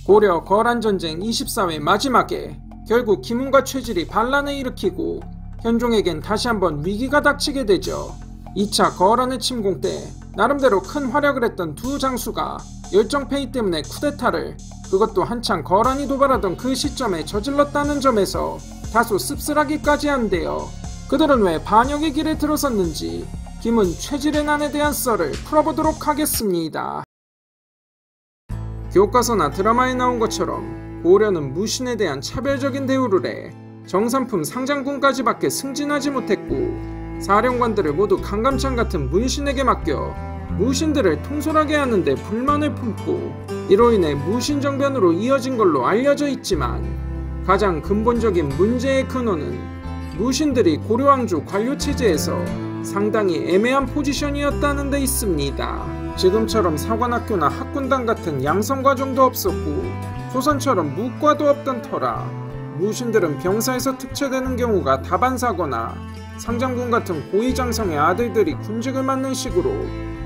고려 거란전쟁 24회 마지막에 결국 김훈과 최질이 반란을 일으키고 현종에겐 다시 한번 위기가 닥치게 되죠. 2차 거란의 침공 때 나름대로 큰 활약을 했던 두 장수가 열정페이 때문에 쿠데타를, 그것도 한창 거란이 도발하던 그 시점에 저질렀다는 점에서 다소 씁쓸하기까지 한데요. 그들은 왜 반역의 길에 들어섰는지 김훈 최질의 난에 대한 썰을 풀어보도록 하겠습니다. 교과서나 드라마에 나온 것처럼 고려는 무신에 대한 차별적인 대우를 해 정삼품 상장군까지밖에 승진하지 못했고, 사령관들을 모두 강감찬 같은 문신에게 맡겨 무신들을 통솔하게 하는데 불만을 품고, 이로 인해 무신정변으로 이어진 걸로 알려져 있지만, 가장 근본적인 문제의 근원은 무신들이 고려왕조 관료체제에서 상당히 애매한 포지션이었다는 데 있습니다. 지금처럼 사관학교나 학군당 같은 양성과정도 없었고 조선처럼 무과도 없던 터라 무신들은 병사에서 특채되는 경우가 다반사거나 상장군 같은 고위장성의 아들들이 군직을 맡는 식으로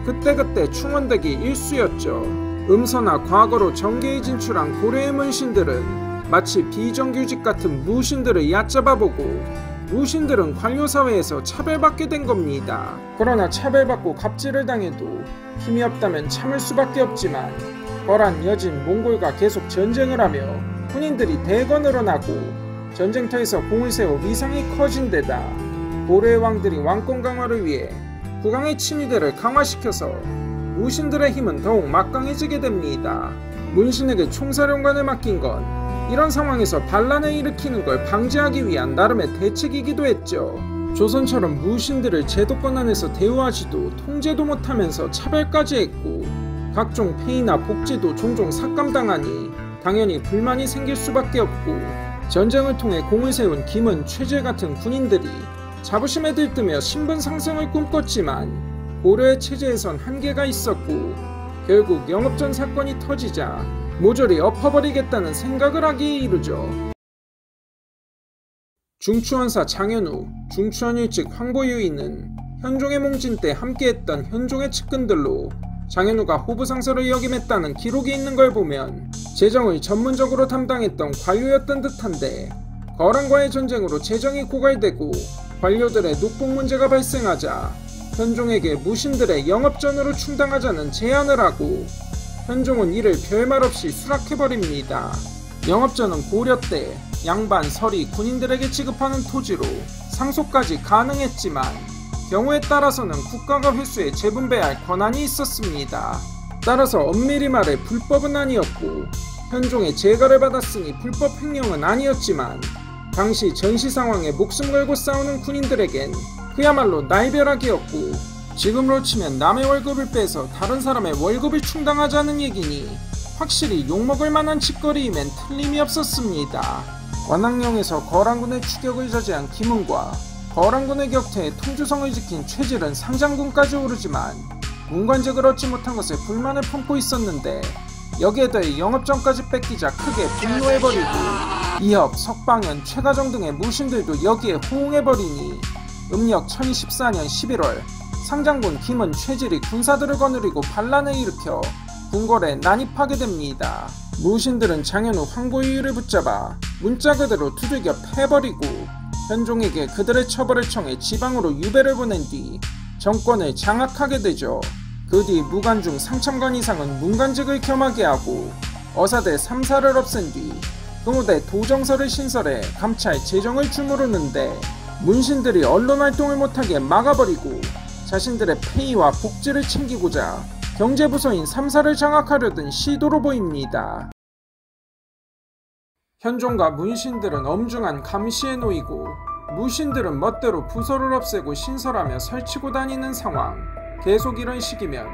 그때그때 충원되기 일쑤였죠. 음서나 과거로 정계에 진출한 고려의 문신들은 마치 비정규직 같은 무신들을 얕잡아보고 무신들은 관료사회에서 차별받게 된 겁니다. 그러나 차별받고 갑질을 당해도 힘이 없다면 참을 수밖에 없지만, 거란, 여진, 몽골과 계속 전쟁을 하며 군인들이 대거 늘어나고 전쟁터에서 공을 세워 위상이 커진 데다 고려의 왕들이 왕권 강화를 위해 국왕의 친위대를 강화시켜서 무신들의 힘은 더욱 막강해지게 됩니다. 문신에게 총사령관을 맡긴 건 이런 상황에서 반란을 일으키는 걸 방지하기 위한 나름의 대책이기도 했죠. 조선처럼 무신들을 제도권 안에서 대우하지도 통제도 못하면서 차별까지 했고 각종 폐의나 복지도 종종 삭감당하니 당연히 불만이 생길 수밖에 없고, 전쟁을 통해 공을 세운 김은, 최질 같은 군인들이 자부심에 들뜨며 신분 상승을 꿈꿨지만 고려의 체제에선 한계가 있었고, 결국 영업전 사건이 터지자 모조리 엎어버리겠다는 생각을 하기에 이르죠. 중추원사 장현우, 중추원일직 황보유이는 현종의 몽진 때 함께했던 현종의 측근들로 장현우가 호부상서를 역임했다는 기록이 있는 걸 보면 재정을 전문적으로 담당했던 관료였던 듯한데, 거란과의 전쟁으로 재정이 고갈되고 관료들의 녹복 문제가 발생하자 현종에게 무신들의 영업전으로 충당하자는 제안을 하고 현종은 이를 별말 없이 수락해버립니다. 영업전은 고려 때 양반, 서리, 군인들에게 지급하는 토지로 상속까지 가능했지만 경우에 따라서는 국가가 회수해 재분배할 권한이 있었습니다. 따라서 엄밀히 말해 불법은 아니었고 현종의 재가를 받았으니 불법 횡령은 아니었지만, 당시 전시 상황에 목숨 걸고 싸우는 군인들에겐 그야말로 날벼락이었고, 지금으로 치면 남의 월급을 빼서 다른 사람의 월급을 충당하자는 얘기니 확실히 욕먹을 만한 짓거리이면 틀림이 없었습니다. 관악령에서 거란군의 추격을 저지한 김훈과 거란군의 격퇴에 통주성을 지킨 최질은 상장군까지 오르지만 문관직을 얻지 못한 것에 불만을 품고 있었는데, 여기에 더해 영업전까지 뺏기자 크게 분노해버리고 이협, 석방현, 최가정 등의 무신들도 여기에 호응해버리니 음력 1014년 11월 상장군 김은, 최질이 군사들을 거느리고 반란을 일으켜 궁궐에 난입하게 됩니다. 무신들은 장현우, 황보유이를 붙잡아 문자 그대로 두들겨 패버리고 현종에게 그들의 처벌을 청해 지방으로 유배를 보낸 뒤 정권을 장악하게 되죠. 그 뒤 무관중 상참관 이상은 문관직을 겸하게 하고 어사대 3사를 없앤 뒤 금호대 도정서를 신설해 감찰 재정을 주무르는데, 문신들이 언론활동을 못하게 막아버리고 자신들의 폐의와 복지를 챙기고자 경제부서인 3사를 장악하려던 시도로 보입니다. 현종과 문신들은 엄중한 감시에 놓이고 무신들은 멋대로 부서를 없애고 신설하며 설치고 다니는 상황. 계속 이런 식이면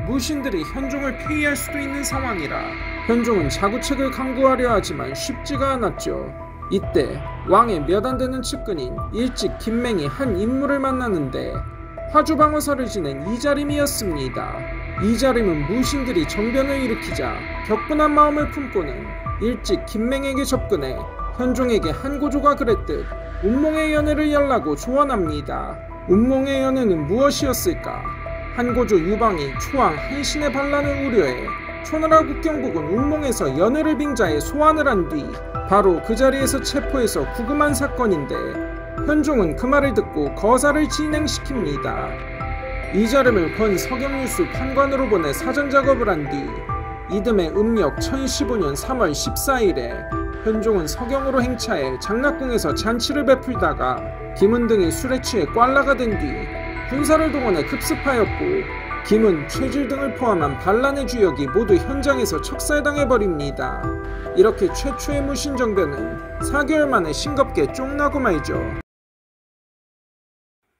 무신들이 현종을 폐위할 수도 있는 상황이라 현종은 자구책을 강구하려 하지만 쉽지가 않았죠. 이때 왕의 몇 안되는 측근인 일직 김맹이 한 인물을 만나는데 화주방어사를 지낸 이자림이었습니다. 이자림은 무신들이 정변을 일으키자 격분한 마음을 품고는 일찍 김맹에게 접근해 현종에게 한고조가 그랬듯 운몽의 연애를 열라고 조언합니다. 운몽의 연애는 무엇이었을까? 한고조 유방이 초왕 한신의 반란을 우려해 초나라 국경북은 운몽에서 연애를 빙자해 소환을 한 뒤 바로 그 자리에서 체포해서 구금한 사건인데 현종은 그 말을 듣고 거사를 진행시킵니다. 이자름을 권 서경유수 판관으로 보내 사전작업을 한 뒤 이듬해 음력 1015년 3월 14일에 현종은 서경으로 행차해 장락궁에서 잔치를 베풀다가 김은 등이 술에 취해 꽐라가 된 뒤 군사를 동원해 급습하였고 김은, 최질 등을 포함한 반란의 주역이 모두 현장에서 척살당해버립니다. 이렇게 최초의 무신정변은 4개월 만에 싱겁게 쫑나고 말죠.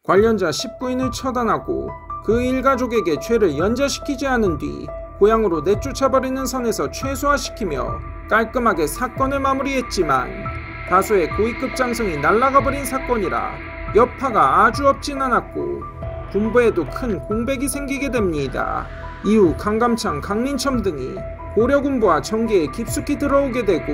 관련자 19인을 처단하고 그 일가족에게 죄를 연자시키지 않은 뒤 고향으로 내쫓아버리는 선에서 최소화시키며 깔끔하게 사건을 마무리했지만 다수의 고위급 장성이 날아가버린 사건이라 여파가 아주 없진 않았고 군부에도 큰 공백이 생기게 됩니다. 이후 강감창, 강민첨 등이 고려군부와 정계에 깊숙이 들어오게 되고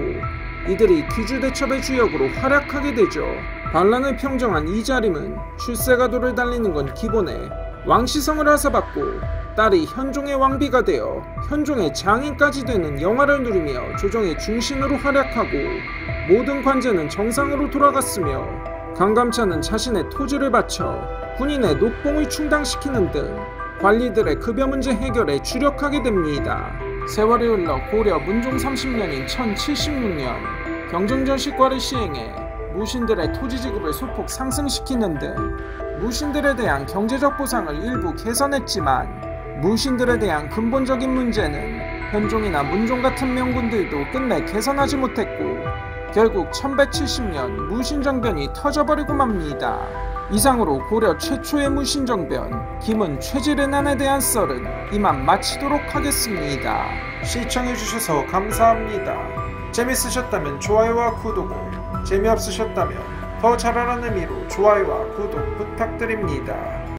이들이 귀주대첩의 주역으로 활약하게 되죠. 반란을 평정한 이자림은 출세가도를 달리는 건 기본에 왕시성을 하사받고 딸이 현종의 왕비가 되어 현종의 장인까지 되는 영화를 누리며 조정의 중심으로 활약하고 모든 관제는 정상으로 돌아갔으며 강감찬은 자신의 토지를 바쳐 군인의 녹봉을 충당시키는 등 관리들의 급여 문제 해결에 주력하게 됩니다. 세월이 흘러 고려 문종 30년인 1076년 경정전시과를 시행해 무신들의 토지 지급을 소폭 상승시키는 등 무신들에 대한 경제적 보상을 일부 개선했지만 무신들에 대한 근본적인 문제는 현종이나 문종 같은 명군들도 끝내 개선하지 못했고 결국 1170년 무신정변이 터져버리고 맙니다. 이상으로 고려 최초의 무신정변 김은 최질의 난에 대한 썰은 이만 마치도록 하겠습니다. 시청해주셔서 감사합니다. 재밌으셨다면 좋아요와 구독을, 재미없으셨다면 더 잘하라는 의미로 좋아요와 구독 부탁드립니다.